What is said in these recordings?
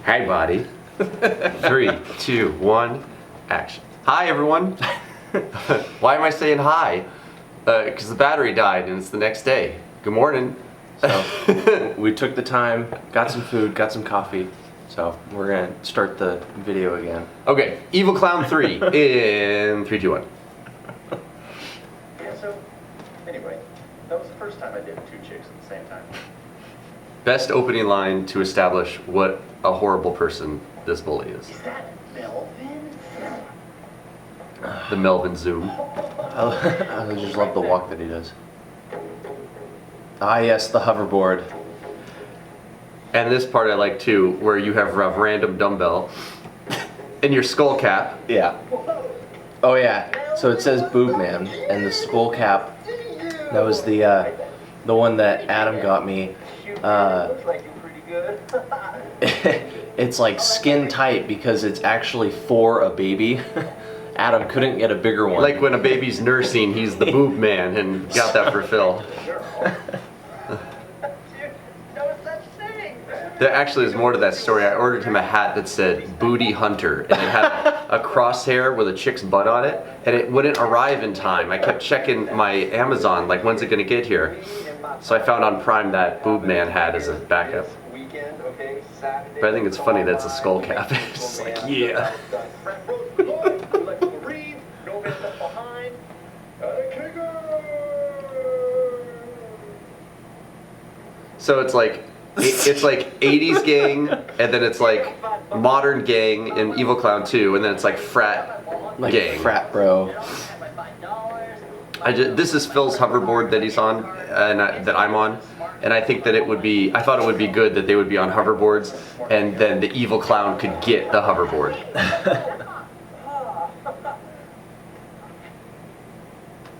Hey, buddy. 3, 2, 1, action. Hi, everyone. Why am I saying hi? Because the battery died and it's the next day. Good morning. So, we took the time, got some food, got some coffee. So, we're going to start the video again. Okay, Evil Clown 3 in 3, 2, 1. Yeah, so, anyway, that was the first time I did 2 chicks at the same time. Best opening line to establish what a horrible person this bully is. Is that Melvin? The Melvin Zoom. I just love the walk that he does. Ah, yes, the hoverboard. And this part I like too, where you have a random dumbbell and your skull cap. Yeah. Oh, yeah. So it says Boob Man, and the skull cap, that was the one that Adam got me. Looks like you're pretty good. It's like skin tight because it's actually for a baby. Adam couldn't get a bigger one. Like when a baby's nursing, he's the boob man, and got that for Phil. There actually is more to that story. I ordered him a hat that said Booty Hunter, and it had a crosshair with a chick's butt on it, and it wouldn't arrive in time. I kept checking my Amazon, like, when's it gonna get here? So I found on Prime that Boob Man hat as a backup. But I think it's funny that it's a skull cap. It's just like, yeah. So it's like 80s gang, and then it's like modern gang in Evil Clown 2, and then it's like frat gang. Frat bro. This is Phil's hoverboard that he's on, and that I'm on, and I think that I thought it would be good that they would be on hoverboards, and then the Evil Clown could get the hoverboard.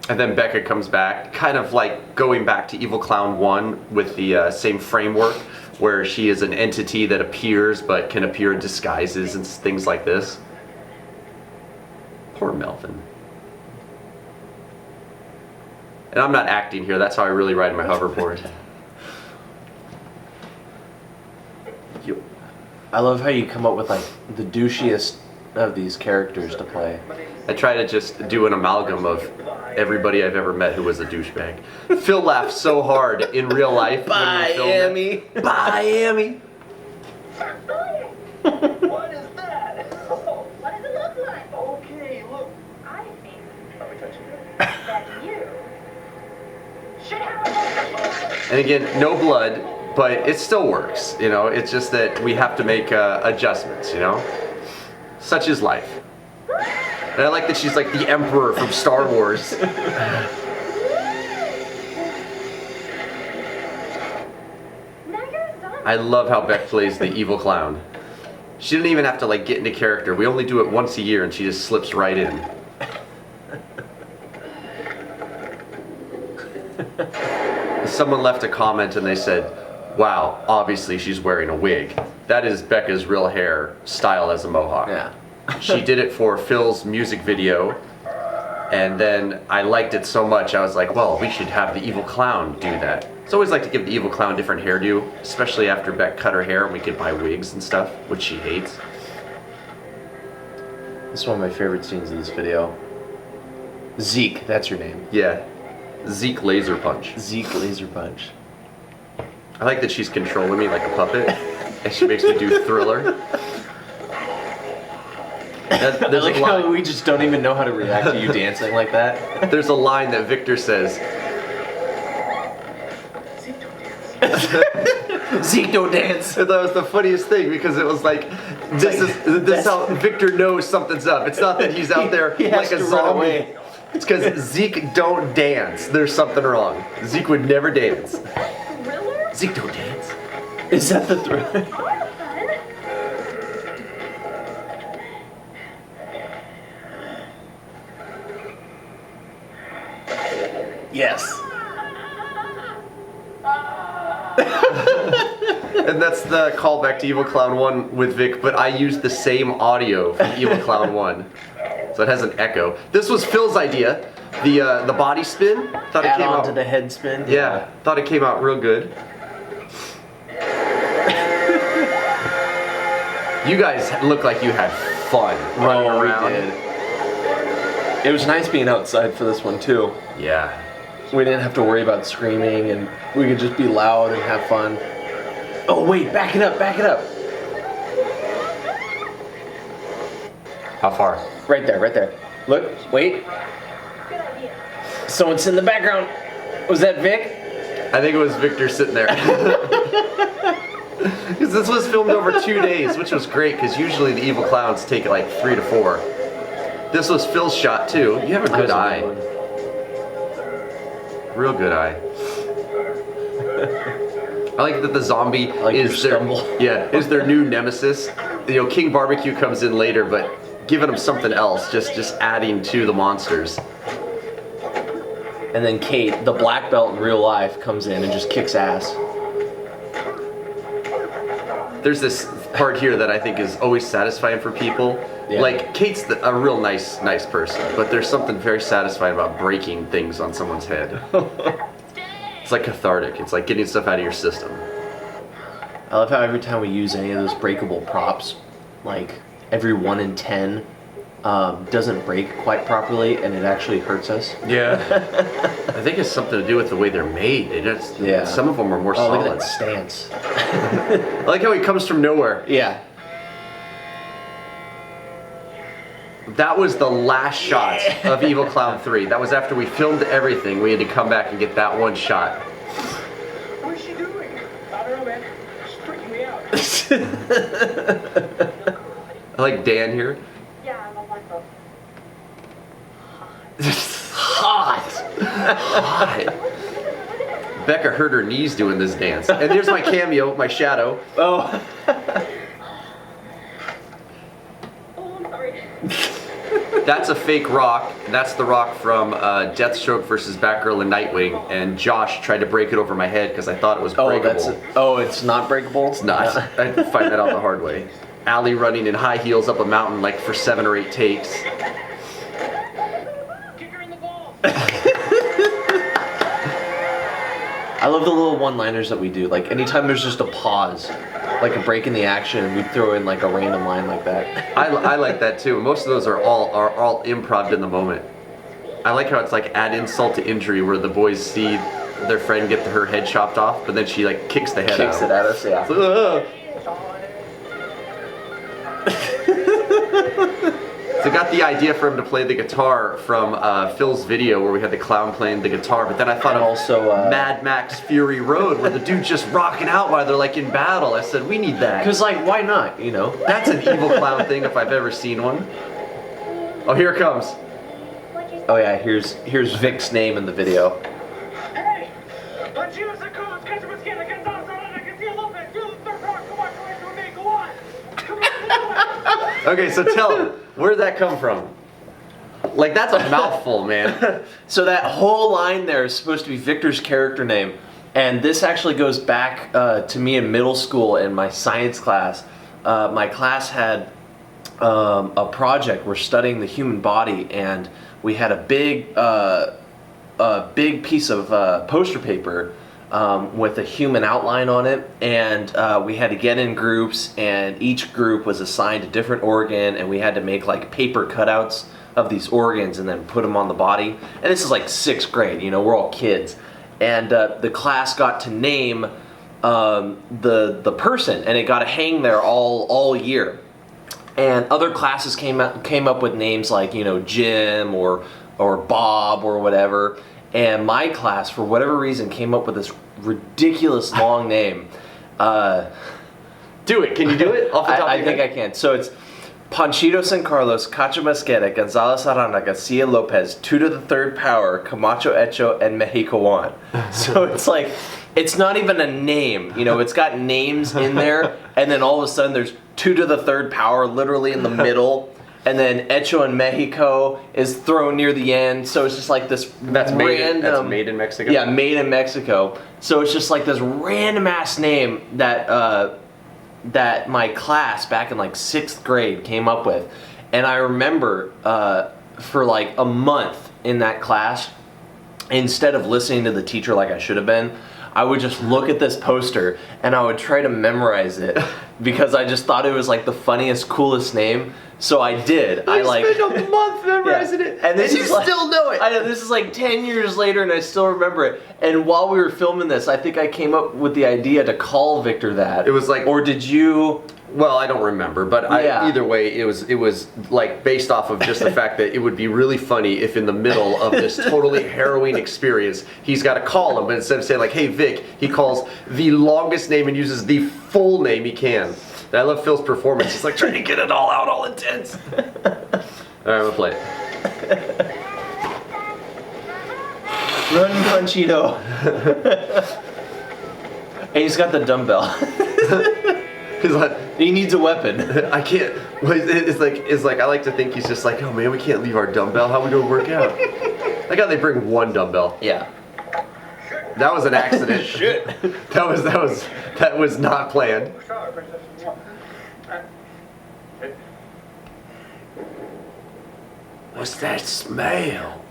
And then Becca comes back, kind of like going back to Evil Clown 1 with the same framework, where she is an entity that appears but can appear in disguises and things like this. Poor Melvin. And I'm not acting here, that's how I really ride my hoverboard. I love how you come up with like the douchiest of these characters to play. I try to just do an amalgam of everybody I've ever met who was a douchebag. Phil laughed so hard in real life. Bye, Amy. Bye, Amy. What is that? What does it look like? Okay, look. I think Let me touch it. that you should have And again, no blood, but it still works. You know, it's just that we have to make adjustments. You know, such is life. And I like that she's like the Emperor from Star Wars. I love how Beck plays the evil clown. She didn't even have to like get into character. We only do it once a year and she just slips right in. Someone left a comment and they said, wow, obviously she's wearing a wig. That is Becca's real hair styled as a mohawk. Yeah. She did it for Phil's music video, and then I liked it so much I was like, well, we should have the evil clown do that. It's always like to give the evil clown a different hairdo, especially after Beck cut her hair and we could buy wigs and stuff, which she hates. This is one of my favorite scenes of this video. Zeke, that's your name. Yeah, Zeke Laser Punch. Zeke Laser Punch. I like that she's controlling me like a puppet, and she makes me do Thriller. I like how we just don't even know how to react to you dancing like that. There's a line that Victor says. Zeke don't dance. And that was the funniest thing because it was like, this is how Victor knows something's up. It's not that he's out there he like has a to run zombie. away. It's because Zeke don't dance. There's something wrong. Zeke would never dance. Thriller? Zeke don't dance. Is that the Thriller? All fun. Yes. And that's the callback to Evil Clown 1 with Vic, but I used the same audio from Evil Clown 1. So it has an echo. This was Phil's idea. The body spin. Thought it Add came on out to the head spin. Yeah, thought it came out real good. You guys look like you had fun running around. We did. It was nice being outside for this one too. Yeah. We didn't have to worry about screaming, and we could just be loud and have fun. Oh wait, back it up, back it up. How far? Right there, right there. Look, wait. Good idea. Someone's in the background. Was that Vic? I think it was Victor sitting there. Because this was filmed over 2 days, which was great, because usually the evil clowns take like 3 to 4. This was Phil's shot too. You have a good eye. Real good eye. I like that the zombie is their is their new nemesis. You know, King Barbecue comes in later, but giving them something else, just adding to the monsters. And then Kate, the black belt in real life, comes in and just kicks ass. There's this part here that I think is always satisfying for people. Yeah. Like, Kate's a real nice person, but there's something very satisfying about breaking things on someone's head. It's like cathartic. It's like getting stuff out of your system. I love how every time we use any of those breakable props, like every 1 in 10 doesn't break quite properly, and it actually hurts us. Yeah. I think it's something to do with the way they're made. Some of them are more Oh, solid. look at that stance. I like how he comes from nowhere. Yeah. That was the last shot of Evil Clown 3. That was after we filmed everything. We had to come back and get that one shot. What is she doing? I don't know, man. She's freaking me out. I like Dan here. Yeah, I'm a wonderful. Hot. Hot. Becca hurt her knees doing this dance. And there's my cameo, my shadow. Oh. Oh, I'm sorry. That's a fake rock. That's the rock from Deathstroke versus Batgirl and Nightwing. And Josh tried to break it over my head because I thought it was breakable. It's not breakable? It's not. I had to find that out the hard way. Allie running in high heels up a mountain like for 7 or 8 takes. Kick her in the balls. I love the little one-liners that we do. Like anytime there's just a pause, like a break in the action, we throw in like a random line like that. I like that too. Most of those are all improv in the moment. I like how it's like add insult to injury, where the boys see their friend get her head chopped off, but then she like kicks the head Kicks out. it at us, yeah. So I got the idea for him to play the guitar from Phil's video where we had the clown playing the guitar, but then I thought And of also, Mad Max Fury Road where the dude's just rocking out while they're like in battle. I said, we need that. Because like, why not, you know? That's an evil clown thing if I've ever seen one. Oh, here it comes. Oh yeah, here's Vic's name in the video. Hey! Let's use the codes. Catch him with skin. I can dance on it. I can see a little bit. Feel the third rock. Come on, come on, come on. Go on. Come on, come on. Okay, so tell him, where'd that come from? Like, that's a mouthful, man. So that whole line there is supposed to be Victor's character name. And this actually goes back to me in middle school in my science class. My class had a project. We're studying the human body, and we had a big piece of poster paper with a human outline on it, and we had to get in groups, and each group was assigned a different organ, and we had to make like paper cutouts of these organs and then put them on the body. And this is like 6th grade, you know, we're all kids. And the class got to name the person, and it got to hang there all year. And other classes came up with names like, you know, Jim or Bob or whatever. And my class, for whatever reason, came up with this ridiculous long name. Do it. Can you do it? Off the top of I your think head? I can. So it's Panchito San Carlos, Cacho Mosqueda, Gonzalez Arana, Garcia Lopez, 2 to the 3rd power, Camacho Echo, and Mexico Juan. So it's like, it's not even a name. You know, it's got names in there, and then all of a sudden there's 2 to the 3rd power literally in the middle. And then Echo in Mexico is thrown near the end, so it's just like this That's random... made in Mexico? Yeah, made in Mexico. So it's just like this random ass name that that my class back in like 6th grade came up with. And I remember for like a month in that class, instead of listening to the teacher like I should have been, I would just look at this poster and I would try to memorize it because I just thought it was like the funniest, coolest name. So I did. I spent a month memorizing it, and this you is like, still know it. I know, this is like 10 years later and I still remember it. And while we were filming this, I think I came up with the idea to call Victor that. It was like, or did you? well, I don't remember, but either way, it was like based off of just the fact that it would be really funny if in the middle of this totally harrowing experience, he's got to call him, but instead of saying like, "Hey Vic," he calls the longest name and uses the full name he can. And I love Phil's performance. He's like trying to get it all out, all intense. All right, I'm gonna play it. Run, Panchito. And he's got the dumbbell. He's like, he needs a weapon. I can't. It's like I like to think he's just like, oh man, we can't leave our dumbbell. How are we gonna work out? Like how they bring one dumbbell. Yeah. That was an accident. Shit. That was not planned. What's that smell?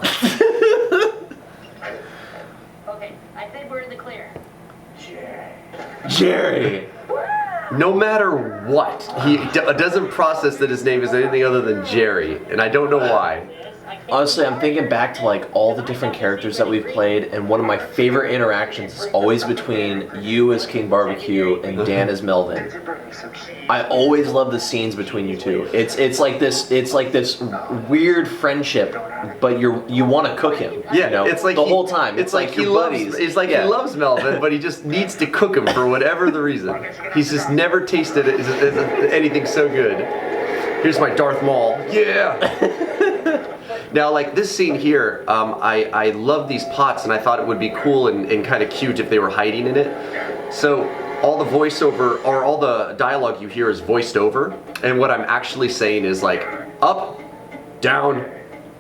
Okay, I think we're in the clear. Jerry. No matter what, he doesn't process that his name is anything other than Jerry, and I don't know why. Honestly, I'm thinking back to like all the different characters that we've played, and one of my favorite interactions is always between you as King Barbecue and Dan as Melvin. I always love the scenes between you two. It's like this weird friendship, but you want to cook him. Yeah, you know? it's like the whole time. It's like he your loves. buddies. It's like Yeah. he loves Melvin, but he just needs to cook him for whatever the reason. He's just never tasted anything so good. Here's my Darth Maul. Yeah. Now, like this scene here, I love these pots, and I thought it would be cool and kind of cute if they were hiding in it. So all the voiceover or all the dialogue you hear is voiced over, and what I'm actually saying is like up, down,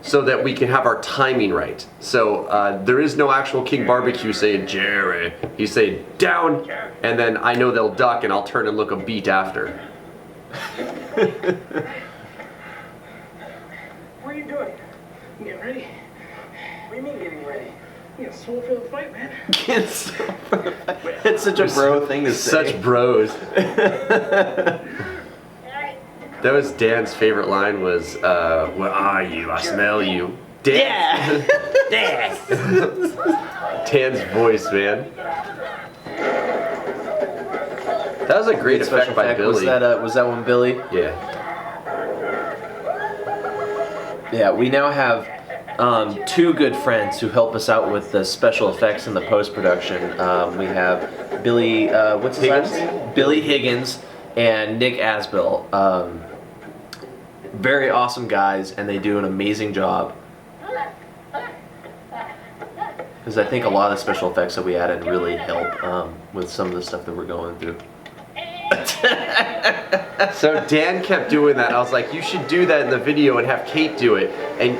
so that we can have our timing right. So there is no actual King Barbecue saying Jerry. He's saying down, and then I know they'll duck, and I'll turn and look a beat after. What are you doing? Getting ready? What do you mean getting ready? You got soul for the fight, man. It's such a bro thing to say. Such bros. That was Dan's favorite line was, where are you? I smell you. Dan. Yeah. Dan's voice, man. That was a great effect by Billy. Was that one Billy? Yeah. Yeah, we now have two good friends who help us out with the special effects and the post-production. We have Billy, what's his last name? Billy Higgins and Nick Asbill. Very awesome guys, and they do an amazing job. Because I think a lot of the special effects that we added really help with some of the stuff that we're going through. So Dan kept doing that. I was like, you should do that in the video and have Kate do it. And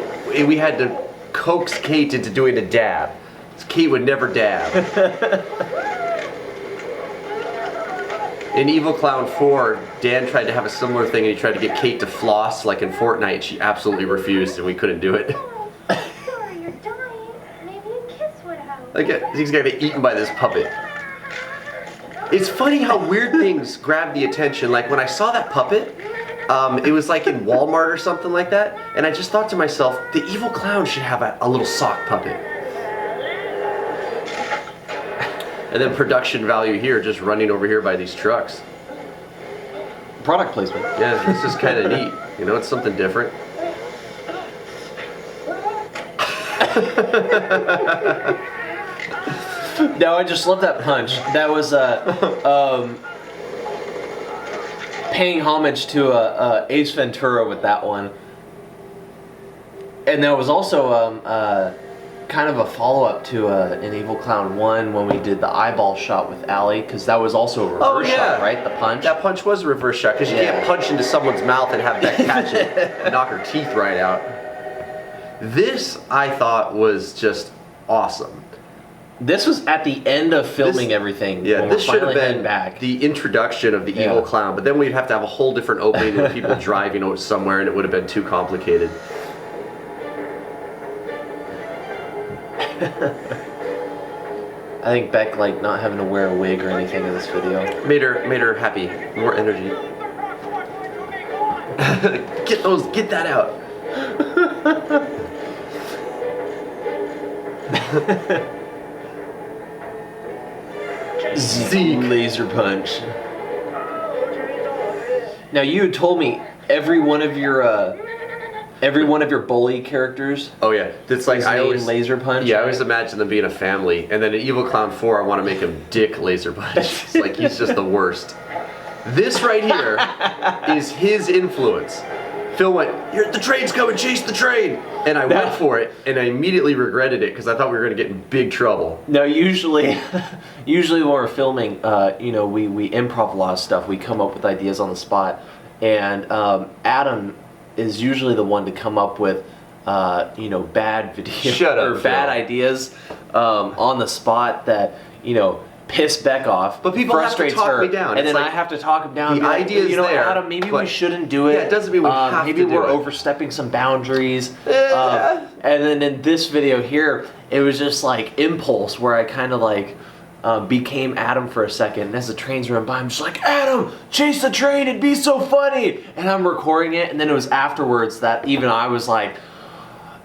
we had to coax Kate into doing a dab. Kate would never dab. In Evil Clown 4, Dan tried to have a similar thing, and he tried to get Kate to floss like in Fortnite. She absolutely refused, and we couldn't do it. Sorry, you're dying. Maybe a kiss would help. Like he's gonna get eaten by this puppet. It's funny how weird things grab the attention. Like when I saw that puppet, it was like in Walmart or something like that, and I just thought to myself, the Evil Clown should have a little sock puppet. And then production value here, just running over here by these trucks. Product placement. Yeah, this is kind of neat. You know, it's something different. No, I just love that punch. That was paying homage to Ace Ventura with that one. And there was also kind of a follow-up to in Evil Clown 1 when we did the eyeball shot with Allie, because that was also a reverse shot, right? The punch. That punch was a reverse shot, because you can't punch into someone's mouth and have that catch it and knock her teeth right out. This, I thought, was just awesome. This was at the end of filming everything. Yeah, when this we're should have finally heading been back. the introduction of the Evil Clown, but then we'd have to have a whole different opening and people driving somewhere, and it would have been too complicated. I think Beck like not having to wear a wig or anything in this video. Made her happy. More energy. Get that out. Zeke laser punch. Now you had told me every one of your bully characters. Oh yeah, it's like is I named always laser punch. Yeah, I always imagine them being a family, and then in Evil Clown 4, I want to make him Dick Laser Punch. It's like he's just the worst. This right here is his influence. Phil went, the train's coming, chase the train! And I went for it, and I immediately regretted it because I thought we were going to get in big trouble. No, usually when we're filming, we improv a lot of stuff. We come up with ideas on the spot, and Adam is usually the one to come up with, bad videos Shut up, or bad Phil. ideas on the spot that piss Beck off, But people have to frustrates talk her, me down. and It's then like, I have to talk him down. the and be like, idea's there, Adam, maybe we but- shouldn't do it. Yeah, it doesn't mean we have maybe to do we're it. overstepping some boundaries. And then in this video here, it was just like impulse where I kind of like became Adam for a second. And as the trains run by, I'm just like, Adam, chase the train, it'd be so funny. And I'm recording it, and then it was afterwards that even I was like,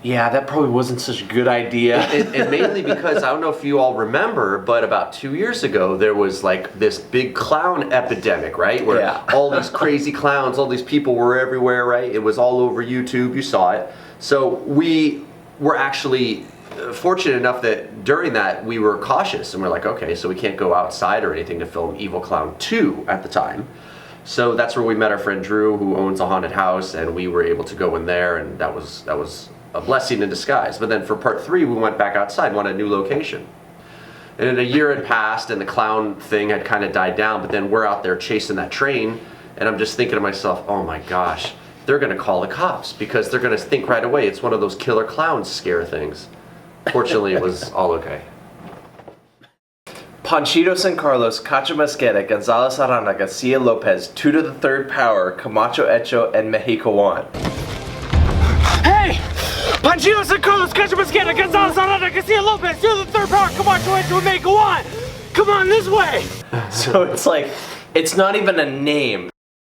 yeah, that probably wasn't such a good idea. And mainly because, I don't know if you all remember, but about 2 years ago, there was like this big clown epidemic, right? Where all these crazy clowns, all these people were everywhere, right? It was all over YouTube, you saw it. So we were actually fortunate enough that during that, we were cautious. And we're like, okay, so we can't go outside or anything to film Evil Clown 2 at the time. So that's where we met our friend Drew, who owns a haunted house, and we were able to go in there, and that was a blessing in disguise. But then for part 3, we went back outside, wanted a new location. And then a year had passed, and the clown thing had kind of died down, but then we're out there chasing that train, and I'm just thinking to myself, oh my gosh, they're gonna call the cops, because they're gonna think right away it's one of those killer clowns scare things. Fortunately, it was all okay. Panchito San Carlos, Cacho Mosqueda, Gonzalez Arana, Garcia Lopez, two to the third power, Camacho Echo, and Mexico Juan. Hey! Panchito San Carlos, Cacho Mosqueda, Gonzalez Arana, Garcia Lopez, you're the third power, Camacho Echo, and Mexico Juan! Come on this way! So it's like, it's not even a name.